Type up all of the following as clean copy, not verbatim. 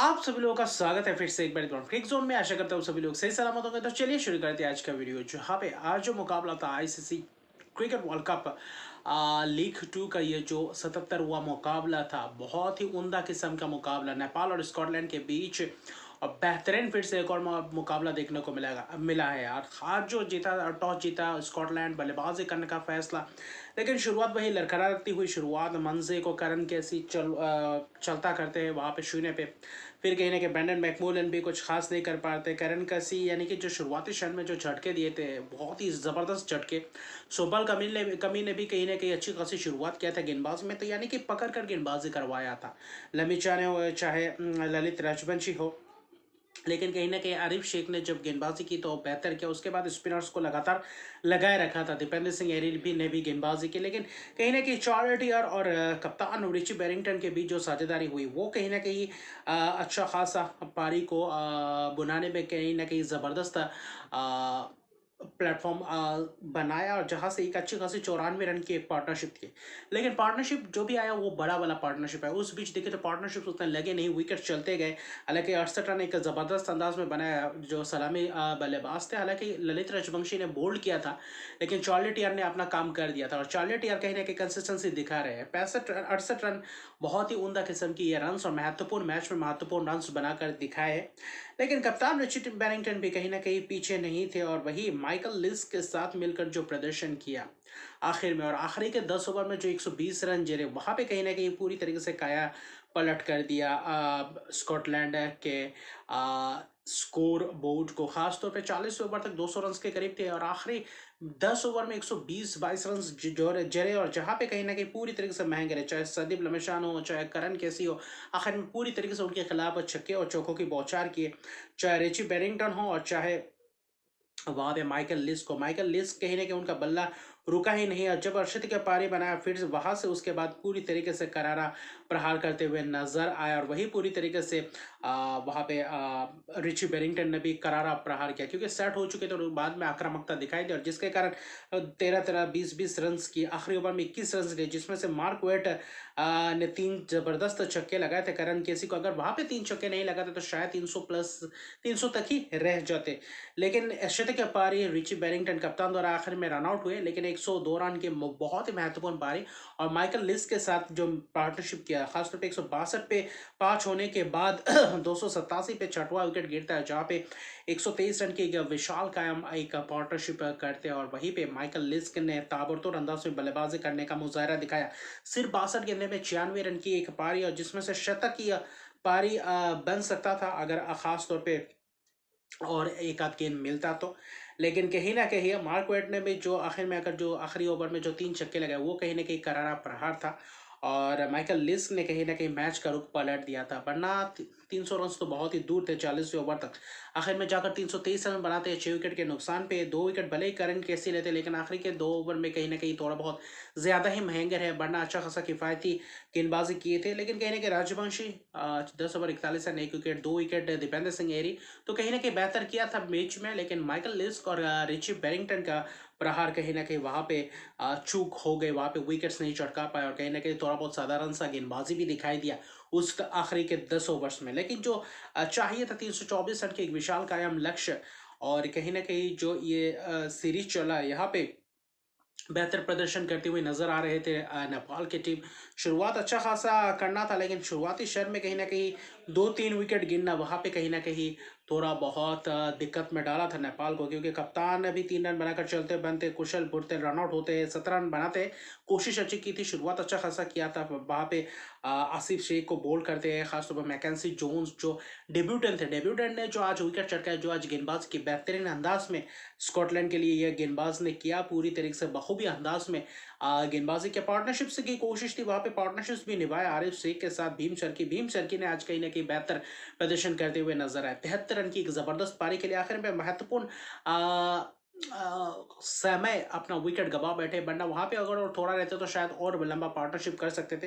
आप सभी लोगों का स्वागत है फिर से एक बार क्रिक जोन में। आशा करता हूँ सभी लोग सही सलामत होंगे। तो चलिए शुरू करते हैं आज का वीडियो। जहाँ पे आज जो मुकाबला था ICC cricket world cup league 2 का, ये जो 77वां मुकाबला था, बहुत ही उम्दा किस्म का मुकाबला नेपाल और स्कॉटलैंड के बीच। और बेहतरीन फिर से एक और मुकाबला देखने को मिला है यार। आज जो जीता, टॉस जीता स्कॉटलैंड, बल्लेबाजी करने का फैसला, लेकिन शुरुआत वही लड़खड़ाती हुई शुरुआत। मंजे को करन कैसी चलता करते हैं वहाँ पे शून्य पे। फिर कहीं ना कहीं ब्रेंडन मैकमूलन भी कुछ खास नहीं कर पाते। करन कैसी यानी कि जो शुरुआती क्षण में जो झटके दिए थे, बहुत ही ज़बरदस्त झटके। सोपल कमी ने भी कहीं ना कहीं अच्छी खासी शुरुआत किया था गेंदबाजी में, तो यानी कि पकड़ कर गेंदबाजी करवाया था। लमिचा ने हो चाहे ललित राजवंशी हो, लेकिन कहीं ना कहीं आरिफ शेख ने जब गेंदबाजी की तो बेहतर किया। उसके बाद स्पिनर्स को लगातार लगाए रखा था। दीपेंद्र सिंह एरिल भी ने गेंदबाजी की, लेकिन कहीं ना कहीं चार्ल्स यार और कप्तान रिची बैरिंगटन के बीच जो साझेदारी हुई वो कहीं ना कहीं अच्छा खासा पारी को बुनाने में कहीं ना कहीं ज़बरदस्त प्लेटफॉर्म बनाया, और जहां से एक अच्छी खासी 94 रन की एक पार्टनरशिप थी। लेकिन पार्टनरशिप जो भी आया वो बड़ा वाला पार्टनरशिप है। उस बीच देखे तो पार्टनरशिप उतने लगे नहीं, विकेट चलते गए। हालांकि 68 रन एक ज़बरदस्त अंदाज में बनाया जो सलामी बल्लेबाज थे। हालांकि ललित राजवंशी ने बोल्ड किया था, लेकिन चार्ली टियर ने अपना काम कर दिया था, और चार्ली टियर कहीं ना कहीं कंसिस्टेंसी दिखा रहे हैं। 65 68 रन बहुत ही उमदा किस्म की ये रन और महत्वपूर्ण मैच में महत्वपूर्ण रन बनाकर दिखाए। लेकिन कप्तान रिची बैरिंगटन भी कहीं ना कहीं पीछे नहीं थे, और वही माइकल लिस के साथ मिलकर जो प्रदर्शन किया आखिर में, और आखिरी के 10 ओवर में जो 120 रन जरे, वहां पे कहीं ना कहीं पूरी तरीके से काया पलट कर दिया स्कॉटलैंड के स्कोर बोर्ड को। खासतौर पे 40 ओवर तक 200 रन के करीब थे, और आखिरी 10 ओवर में 120-22 रन जरे, और जहां पे कहीं ना कहीं पूरी तरीके से महंगे रहे, चाहे संदीप लमेशान हो चाहे करण कैसी हो, आखिर में पूरी तरीके से उनके खिलाफ छक्के और चौकों की बौछार किए। चाहे रिची बैरिंगटन हो और चाहे वहां पे माइकल लिस कहीं ना कहीं उनका बल्ला रुका ही नहीं, और जब अर्शद के पारी बनाया फिर से वहां से उसके बाद पूरी तरीके से करारा प्रहार करते हुए नजर आया। और वही पूरी तरीके से वहां पे रिची बेरिंगटन ने भी करारा प्रहार किया, क्योंकि सेट हो चुके थे और बाद में आक्रामकता दिखाई दी, और जिसके कारण 13-13 20-20 रन की आखिरी ओवर में 21 रन लिए, जिसमें से मार्क वेट ने 3 जबरदस्त छक्के लगाए थे। करण केसी को अगर वहां पे 3 छक्के नहीं लगाते तो शायद 300 प्लस 300 तक ही रह जाते। लेकिन शतक के पारी रिची बैरिंगटन कप्तान द्वारा आखिर में रन आउट हुए, लेकिन 102 रन की बहुत ही महत्वपूर्ण पारी, और माइकल लिस के साथ जो पार्टनरशिप किया, खासतौर पे 162 पे 5 होने के बाद 287 पे छठवां विकेट गिरता है, जहां पे 123 रन की एक विशाल कायम एक पार्टनरशिप करते हैं, और वहीं पे माइकल लिस ने ताबड़तोड़ अंदाज में बल्लेबाजी करने का मुजाहरा दिखाया। सिर्फ 62 गेंदों में 96 रन की एक पारी, और जिसमें से शतक की पारी बन सकता था अगर खास तौर पे और एक आध गेंद मिलता तो। लेकिन कहीं ना कहीं मार्क वेट ने भी जो आखिर में अगर जो आखिरी ओवर में जो 3 छक्के लगाए वो कहीं ना कहीं करारा प्रहार था, और माइकल लिस ने कहीं ना कहीं मैच का रुख पलट दिया था। वरना 300 रन तो बहुत ही दूर थे 40वें ओवर तक। आखिर में जाकर 323 रन बनाते हैं 6 विकेट के नुकसान पे। 2 विकेट भले ही करंट कैसे लेते, लेकिन आखिरी के 2 ओवर में कहीं ना कहीं थोड़ा बहुत ज़्यादा ही महंगे रहे, वरना अच्छा खासा किफ़ायती गेंदबाजी किए थे। लेकिन कहीं ना कहीं Rajbanshi 10 over 41 run 1 wicket 2 wicket Dipendra Singh Airee, तो कहीं ना कहीं बेहतर किया था मैच में। लेकिन माइकल लिस्क और रिची बैरिंगटन का प्रहार कहीं ना कहीं वहां पे चूक हो गए, वहां पे विकेट्स नहीं चटका पाए, और कहीं ना कहीं थोड़ा बहुत साधारण सा गेंदबाजी भी दिखाई दिया उस आखिरी के 10 ओवर्स में। लेकिन जो चाहिए था 324 रन के एक विशाल कायम लक्ष्य, और कहीं ना कहीं जो ये सीरीज चला यहाँ पे बेहतर प्रदर्शन करते हुए नजर आ रहे थे नेपाल की टीम। शुरुआत अच्छा खासा करना था, लेकिन शुरुआती शर में कहीं ना कहीं 2-3 विकेट गिरना वहां पे कहीं ना कहीं थोड़ा बहुत दिक्कत में डाला था नेपाल को, क्योंकि कप्तान ने भी 3 रन बनाकर चलते बनते कुशल बुरते रन आउट होते 17 रन बनाते। कोशिश अच्छी की थी, शुरुआत अच्छा खासा किया था वहां पे। आसिफ शेख को बोल्ड करते हैं, खासतौर पर मैकेंसी जोन्स जो डेब्यूटेंट ने जो आज विकेट चटकाए, जो आज गेंदबाज की बेहतरीन अंदाज में स्कॉटलैंड के लिए यह गेंदबाज ने किया पूरी तरीके से बखूबी अंदाज में गेंदबाजी के पार्टनरशिप से की कोशिश थी, वहां पे पार्टनरशिप भी निभाया आरिफ शेख के साथ। भीम शर्की ने आज कहीं ना कहीं बेहतर प्रदर्शन करते हुए नजर आए। 73 रन की एक जबरदस्त पारी के लिए आखिर में महत्वपूर्ण समय अपना विकेट गवा बैठे, वरना वहाँ पे अगर और थोड़ा रहते तो शायद और लंबा पार्टनरशिप कर सकते थे।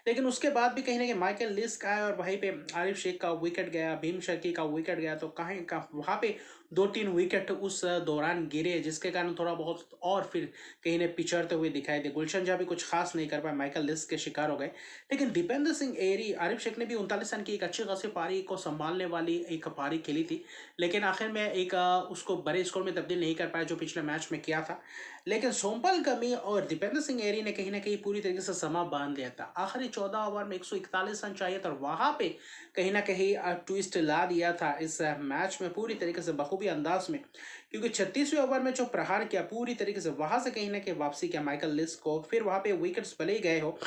लेकिन उसके बाद भी कहीं ना कहीं माइकल लिस्क आए और वहीं पे आरिफ शेख का विकेट गया, भीम शर्की का विकेट गया, तो कहीं का वहाँ पे 2-3 विकेट उस दौरान गिरे, जिसके कारण थोड़ा बहुत और फिर कहीं ने पिछड़ते हुए दिखाई दे। गुलशन जहाँ भी कुछ खास नहीं कर पाए, माइकल लिस्क के शिकार हो गए। लेकिन दीपेंद्र सिंह एरी, आरिफ शेख ने भी 39 रन की एक अच्छी खासी पारी को संभालने वाली एक पारी खेली थी, लेकिन आखिर में एक उसको बड़े स्कोर में तब्दील नहीं कर पाया जो पिछले मैच में किया था। लेकिन सोमपाल कमी और दीपेंद्र सिंह एरी ने कहीं ना कहीं पूरी तरीके से समा बांध लिया था। आखिरी 14 ओवर में 141 रन चाहिए था और वहां पे कहीं ना कहीं ट्विस्ट ला दिया था इस मैच में पूरी तरीके से बखूबी अंदाज में, क्योंकि 36वें ओवर में जो प्रहार किया पूरी तरीके से, वहां से कहीं ना कहीं वापसी किया माइकल लिस्क को। फिर वहां पे विकेट्स भले ही गए हो,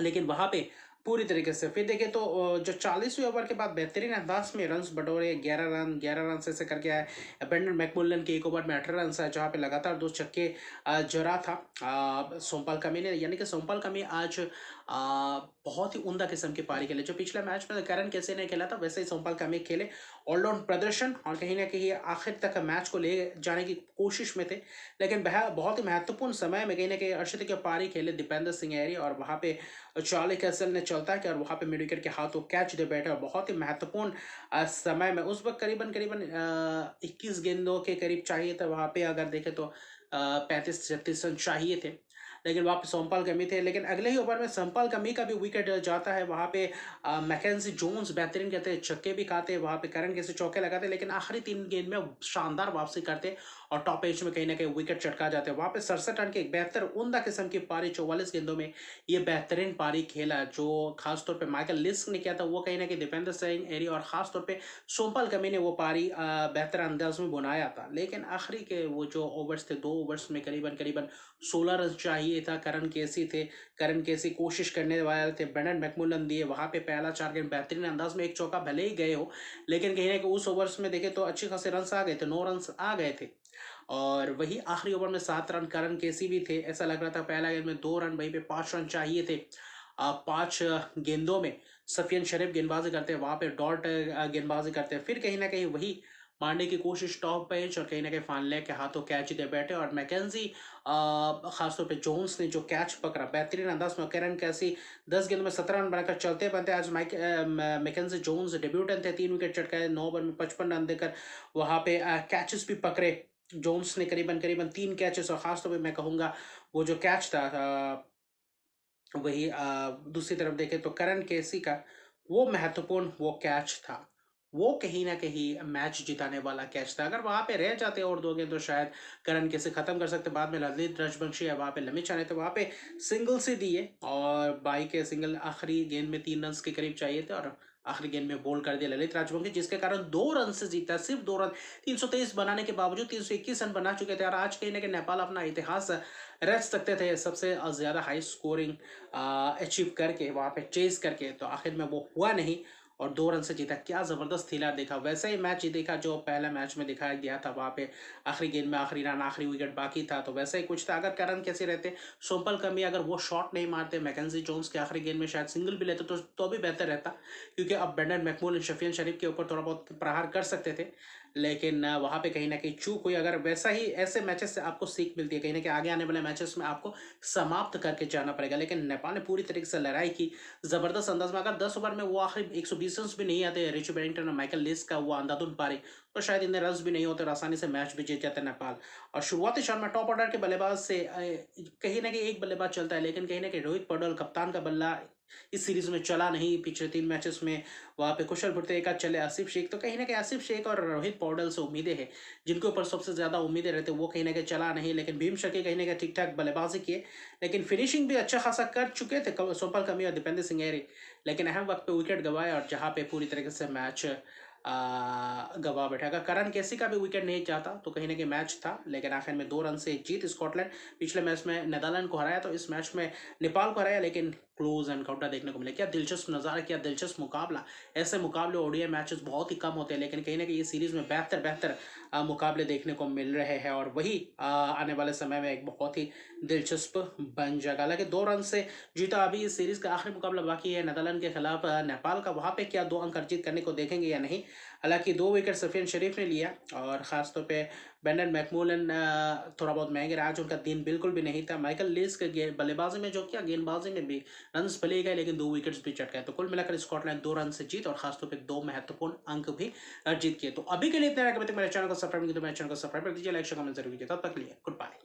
लेकिन वहां पे पूरी तरीके से फिर देखें तो जो 40वें ओवर के बाद बेहतरीन अंदाज में रन्स बटोरे, 11 रन ऐसे करके आए। ब्रेंडन मैकमुल्लन के एक ओवर में 18 रन आए, जहाँ पे लगातार 2 छक्के जड़ा था सोमपाल कमी ने। यानी कि सोमपाल कमी आज बहुत ही उम्दा किस्म की पारी खेले। जो पिछले मैच में करण कैसे ने खेला था, वैसे ही सोमपाल कमी खेले। ऑलराउंड प्रदर्शन और कहीं ना कहीं आखिर तक मैच को ले जाने की कोशिश में थे। लेकिन बहुत ही महत्वपूर्ण समय में कहीं ना कहीं अर्शदीप की पारी खेले दीपेंद्र सिंह एरी, और वहाँ पे चार्ली कैसल ने चलता है और वहाँ पे मिड विकेट के हाथों कैच दे बैठे। और बहुत ही महत्वपूर्ण समय में उस वक्त करीबन करीबन 21 गेंदों के करीब चाहिए था। वहाँ पे अगर देखें तो 35-36 रन चाहिए थे, लेकिन वहाँ पे सोमपाल कमी थे। लेकिन अगले ही ओवर में सोमपाल कमी का भी विकेट जाता है। वहाँ पे मैकेंजी जोन्स बेहतरीन कहते हैं, छक्के भी खाते, वहाँ पे करण कैसे चौके लगाते, लेकिन आखिरी 3 गेंद में शानदार वापसी करते और टॉप एज में कहीं ना कहीं विकेट चटका जाते हैं। वहाँ पे 67 रन की एक बेहतर उम्दा किस्म की पारी 44 गेंदों में ये बेहतरीन पारी खेला, जो खासतौर पे माइकल लिस्क ने किया था। वो कहीं ना कहीं दीपेंद्र सिंह एरी और खासतौर पे सोमपाल कमी ने वो पारी बेहतर अंदाज में बनाया था। लेकिन आखिरी के वो जो ओवर्स थे, 2 ओवर्स में करीबन करीबन 16 रन चाहिए था। करण केसी थे, करण केसी कोशिश करने वाले थे, ब्रेंडन मैकमुल्लन दिए, वहाँ पे पहला 4 गेंद बेहतरीन अंदाज में एक चौका भले ही गए हो, लेकिन कहीं ना कहीं उस ओवर्स में देखे तो अच्छे खासे रन आ गए थे, 9 रन आ गए थे। और वही आखिरी ओवर में 7 रन करण केसी भी थे। ऐसा लग रहा था पहला गेंद में 2 रन, वहीं पे 5 रन चाहिए थे। 5 गेंदों में सफियन शरीफ गेंदबाजी करते हैं, वहाँ पे डॉट गेंदबाजी करते हैं। फिर कहीं ना कहीं वही मारने की कोशिश टॉप पेच और कहीं ना कहीं फानले के हाथों कैच दे बैठे। और मैकेंजी खासतौर पे जोन्स ने जो कैच पकड़ा बेहतरीन अंदाज में, करण कैसी 10 गेंद में 17 रन बनाकर चलते बनते। आज मैकेंजी जोन्स डेब्यूटेंट थे, 3 विकेट चटकाए, 9 ओवर में 55 रन देकर वहाँ पे कैचेस भी पकड़े जोन्स ने, करीबन करीबन 3 कैचेस। और खासतौर पे मैं कहूँगा वो जो कैच था वही दूसरी तरफ देखें तो करण केसी का वो महत्वपूर्ण वो कैच था, वो कहीं ना कहीं मैच जिताने वाला कैच था। अगर वहां पे रह जाते और 2 गेंद तो शायद करण केसी खत्म कर सकते। बाद में ललित राजवंशी है वहां पे लंबी चाहे थे, वहां पे सिंगल से दिए और बाई के सिंगल आखिरी गेंद में 3 रन के करीब चाहिए थे और आखिरी गेंद में बोल्ड कर दिया ललित राजवंशी, जिसके कारण 2 रन से जीता, सिर्फ 2 रन। 323 बनाने के बावजूद 321 रन बना चुके थे और आज कहीं ना कहीं नेपाल अपना इतिहास रच सकते थे सबसे ज़्यादा हाई स्कोरिंग अचीव करके, वहाँ पे चेस करके। तो आखिर में वो हुआ नहीं और 2 रन से जीता। क्या ज़बरदस्त थ्रिलर देखा, वैसा ही मैच ही देखा जो पहला मैच में दिखाया गया था। वहाँ पे आखिरी गेंद में आखिरी रन, आखिरी विकेट बाकी था, तो वैसा ही कुछ था। अगर करण कैसे रहते, सोमपल कमी अगर वो शॉट नहीं मारते, मैकेंजी जोन्स के आखिरी गेंद में शायद सिंगल भी लेते तो भी बेहतर रहता, क्योंकि अब ब्रेंडन मैकमूलन शफियन शरीफ के ऊपर थोड़ा बहुत प्रहार कर सकते थे। लेकिन वहाँ पे कहीं ना कहीं चूक हुई। अगर वैसा ही ऐसे मैचेस से आपको सीख मिलती है, कहीं ना कहीं आगे आने वाले मैचेस में आपको समाप्त करके जाना पड़ेगा। लेकिन नेपाल ने पूरी तरीके से लड़ाई की जबरदस्त अंदाज में। अगर 10 ओवर में वो आखिरी 120 रन भी नहीं आते रिची बैरिंगटन और माइकल लिस का वो अंधाधुन पारी, तो शायद इतने रन भी नहीं होते और आसानी से मैच भी जीत जाते नेपाल। और शुरुआती क्षण में टॉप ऑर्डर के बल्लेबाज से कहीं ना कहीं एक बल्लेबाज चलता है, लेकिन कहीं ना कहीं रोहित पौडेल कप्तान का बल्ला इस सीरीज में चला नहीं। पिछले 3 मैचेस में वहाँ पे कुशल भुट्टे एक चले आसिफ शेख, तो कहीं ना कहीं आसिफ शेख और रोहित पौडेल से उम्मीदें हैं, जिनके ऊपर सबसे ज्यादा उम्मीदें रहते वो कहीं ना कहीं चला नहीं। लेकिन भीम शर्की कहीं ना कहीं ठीक ठाक बल्लेबाजी किए, लेकिन फिनिशिंग भी अच्छा खासा कर चुके थे सोमपाल कमी और दीपेंद्र सिंह एरी। लेकिन अहम वक्त पे विकेट गंवाए और जहाँ पे पूरी तरीके से मैच गवा बैठा। अगर करण केसी का भी विकेट नहीं जाता तो कहीं ना कहीं मैच था, लेकिन आखिर में 2 रन से जीत स्कॉटलैंड। पिछले मैच में नेदरलैंड को हराया, तो इस मैच में नेपाल को हराया, लेकिन क्लोज एनकाउंटर देखने को मिले। क्या दिलचस्प नज़ारा, क्या दिलचस्प मुकाबला। ऐसे मुकाबले ओडीआई मैचेस बहुत ही कम होते हैं, लेकिन कहीं ना कहीं ये सीरीज में बेहतर बेहतर मुकाबले देखने को मिल रहे हैं और वही आने वाले समय में एक बहुत ही दिलचस्प बन जाएगा। हालांकि 2 रन से जीता। अभी इस सीरीज का आखिरी मुकाबला बाकी है नेदरलैंड के खिलाफ नेपाल का, वहां पे क्या 2 अंक अर्जित करने को देखेंगे या नहीं, हालांकि 2 विकेट सफियन शरीफ ने लिया और ख़ास तौर पे ब्रेंडन मैकमूलन थोड़ा बहुत महंगे रहा, आज उनका दिन बिल्कुल भी नहीं था। माइकल लिस के बल्लेबाजी में जो किया, गेंदबाजी में भी रन्स भले गए लेकिन 2 विकेट्स भी चटकाए। तो कुल मिलाकर स्कॉटलैंड 2 रन से जीत और खासतौर पे 2 महत्वपूर्ण अंक भी अर्जित किए। तो अभी के लिए इतना है कि मेरे चैनल को सब्सक्राइब नहीं किया तो मेरे चैनल को सब्सक्राइब कर दीजिए, लाइक शेयर कमेंट जरूर कीजिए। तब तक के लिए गुड बाय।